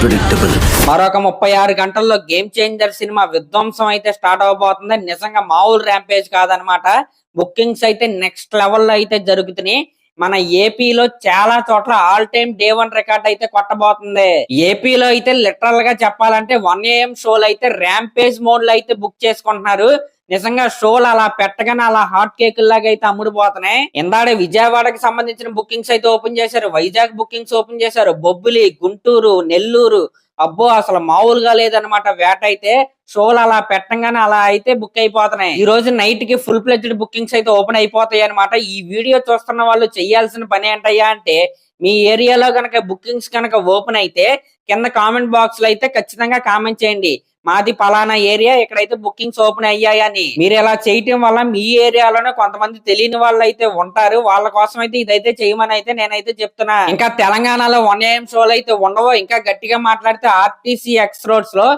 Unpredictable. మరొక 36 గంటల్లో game changer cinema విధ్వంసం అయితే స్టార్ట్ అవబోతుంది. నిజంగా మామూలు ర్యాంపేజ్ కాదనమాట. బుకింగ్స్ అయితే నెక్స్ట్ లెవెల్లో అయితే జరుగుతున్నాయి. మన ఏపీలో చాలా చోట్ల ఆల్ టైమ్ డే 1 రికార్డ్ అయితే కొట్టబోతుంది. ఏపీలో అయితే లిటరల్ గా చెప్పాలంటే 1 AM షోలు అయితే ర్యాంపేజ్ మోడ్ లో అయితే బుక్ చేసుకుంటున్నారు. నిజంగా షోలు అలా పెట్టగానే అలా హాట్ కేకుల లాగా అయితే అమ్ముడుపోతున్నాయి. ఇందాడే విజయవాడకి సంబంధించిన బుకింగ్స్ అయితే ఓపెన్ చేశారు, వైజాగ్ బుకింగ్స్ ఓపెన్ చేశారు, బొబ్బిలి, గుంటూరు, నెల్లూరు. అబ్బో అసలు మామూలుగా లేదనమాట వేట అయితే. షోలు అలా పెట్టంగానే అలా అయితే బుక్ అయిపోతున్నాయి. ఈ రోజు నైట్ కి ఫుల్ ఫ్లెడ్జ్డ్ బుకింగ్స్ అయితే ఓపెన్ అయిపోతాయి అనమాట. ఈ వీడియో చూస్తున్న వాళ్ళు చేయాల్సిన పని ఏంటయ్యా అంటే, మీ ఏరియాలో గనక బుకింగ్స్ కనుక ఓపెన్ అయితే కింద కామెంట్ బాక్స్ లో అయితే ఖచ్చితంగా కామెంట్ చేయండి, మాది పలానా ఏరియా, ఇక్కడైతే బుకింగ్స్ ఓపెన్ అయ్యాయని. మీరు ఇలా చేయటం వల్ల మీ ఏరియాలోనే కొంతమంది తెలియని వాళ్ళు అయితే ఉంటారు, వాళ్ళ కోసం అయితే ఇదైతే చేయమని అయితే నేనైతే చెప్తున్నా. ఇంకా తెలంగాణలో 1 AM షోలు అయితే ఉండవు. ఇంకా గట్టిగా మాట్లాడితే ఆర్టీసీ ఎక్స్ రోడ్స్ లో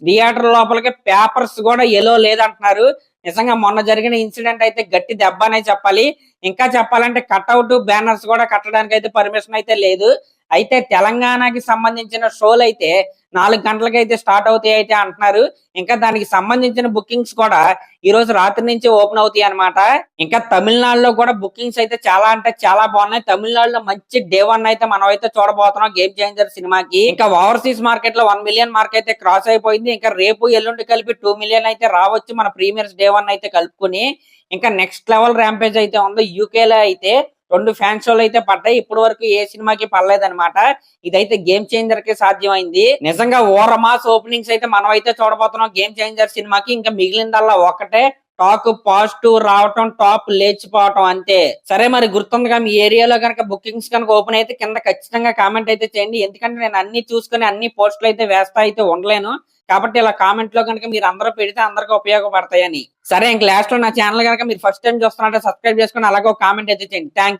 థియేటర్ లోపలికి పేపర్స్ కూడా ఎలో లేదంటున్నారు. నిజంగా మొన్న జరిగిన ఇన్సిడెంట్ అయితే గట్టి దెబ్బ అనే చెప్పాలి. ఇంకా చెప్పాలంటే కట్అవుట్ బ్యానర్స్ కూడా కట్టడానికి అయితే పర్మిషన్ అయితే లేదు. అయితే తెలంగాణకి సంబంధించిన షోలు అయితే 4 గంటలకైతే స్టార్ట్ అవుతాయి అయితే అంటున్నారు. ఇంకా దానికి సంబంధించిన బుకింగ్స్ కూడా ఈ రోజు రాత్రి నుంచి ఓపెన్ అవుతాయి అనమాట. ఇంకా తమిళనాడులో కూడా బుకింగ్స్ అయితే చాలా అంటే చాలా బాగున్నాయి. తమిళనాడులో మంచి డే 1 అయితే మనం అయితే చూడబోతున్నాం గేమ్ చేంజర్ సినిమాకి. ఇంకా ఓవర్సీస్ మార్కెట్ లో 1 మిలియన్ మార్క్ అయితే క్రాస్ అయిపోయింది. ఇంకా రేపు ఎల్లుండి కలిపి 2 మిలియన్ అయితే రావచ్చు మన ప్రీమియర్స్ డే 1 అయితే కలుపుకుని. ఇంకా నెక్స్ట్ లెవెల్ ర్యాంపేజ్ అయితే ఉంది. యూకేలో అయితే 2 ఫ్యాన్ షోలు అయితే పడ్డాయి. ఇప్పటి వరకు ఏ సినిమాకి పడలేదన్నమాట. ఇదైతే గేమ్ చేంజర్ కి సాధ్యమైంది. నిజంగా ఓరమాస్ ఓపెనింగ్స్ అయితే మనం అయితే చూడబోతున్నాం గేమ్ చేంజర్ సినిమాకి. ఇంకా మిగిలిందల్లా ఒకటే, టాక్ పాజిటివ్ రావటం, టాప్ లేచిపోవటం అంతే. సరే మరి గుర్తుందిగా, మీ ఏరియాలో కనుక బుకింగ్స్ కనుక ఓపెన్ అయితే కింద ఖచ్చితంగా కామెంట్ అయితే చేయండి. ఎందుకంటే నేను అన్ని చూసుకుని అన్ని పోస్టులు అయితే వేస్తా అయితే ఉండలేను. కాబట్టి ఇలా కామెంట్ లో కనుక మీరు అందరూ పెడితే అందరికి ఉపయోగపడతాయని. సరే ఇంక లాస్ట్ లో నా ఛానల్ కనుక మీరు ఫస్ట్ టైం చూస్తున్నట్టే సబ్స్క్రైబ్ చేసుకుని అలాగే ఒక కామెంట్ అయితే చేయండి. థ్యాంక్